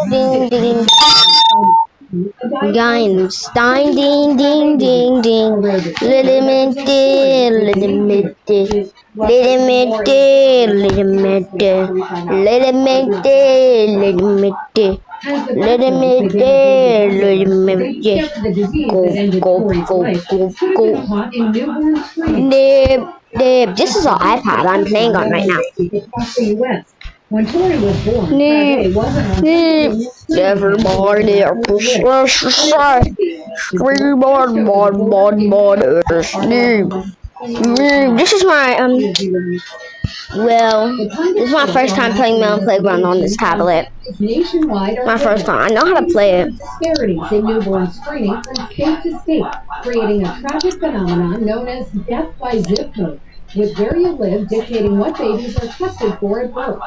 Ding ding. Einstein, ding ding ding ding. Little minty, little minty. Little minty, little minty. Little minty, little minty. Little minty, little minty. Go. Nib, nib. This is an iPad I'm playing on right now. When Tori was born, Nib, nib. Nevermore, near This is my this is my first time playing Melon Playground on this tablet. My first time. I know how to play it. Disparities in newborn screening from state to state, creating a tragic phenomenon known as death by zip code, with where you live dictating what babies are tested for at birth.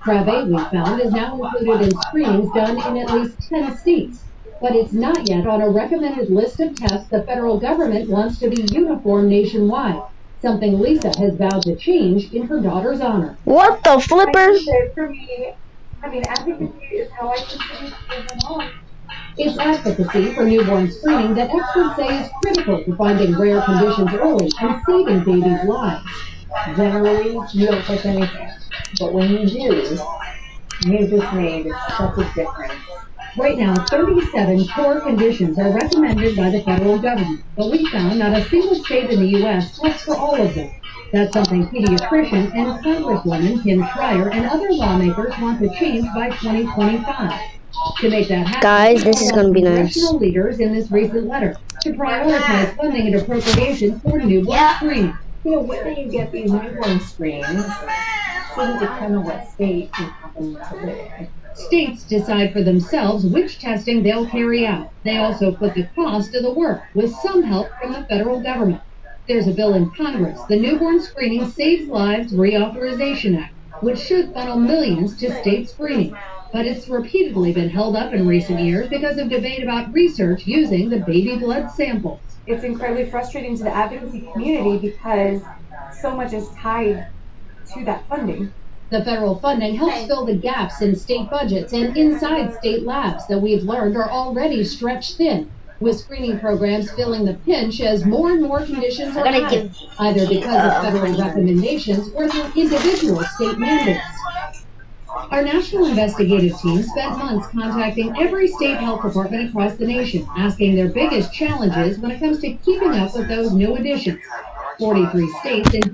Dravet, we found, is now included in screenings done in at least 10 states. But it's not yet on a recommended list of tests the federal government wants to be uniform nationwide, something Lisa has vowed to change in her daughter's honor. What the flipper? For me, advocacy is how I continue to be a mom. It's advocacy for newborn screening that experts say is critical to finding rare conditions early and saving babies' lives. Generally, you don't touch anything. But when you do, you've just made such a difference. Right now, 37 core conditions are recommended by the federal government, but we found not a single state in the U.S. tests for all of them. That's something pediatrician and Congresswoman Kim Schreier and other lawmakers want to change by 2025. To make that happen, Guys, this is going to be nice. congressional leaders in this recent letter to prioritize funding and appropriations for newborn screening. When you get these newborn screenings, it doesn't depend on what state you happen to live in. States decide for themselves which testing they'll carry out. They also put the cost of the work, with some help from the federal government. There's a bill in Congress, the Newborn Screening Saves Lives Reauthorization Act, which should funnel millions to state screening. But it's repeatedly been held up in recent years because of debate about research using the baby blood samples. It's incredibly frustrating to the advocacy community because so much is tied to that funding. The federal funding helps fill the gaps in state budgets and inside state labs that we've learned are already stretched thin, with screening programs filling the pinch as more and more conditions are added, either because of federal recommendations or through individual state mandates. Our national investigative team spent months contacting every state health department across the nation, asking their biggest challenges when it comes to keeping up with those new additions. 43 states and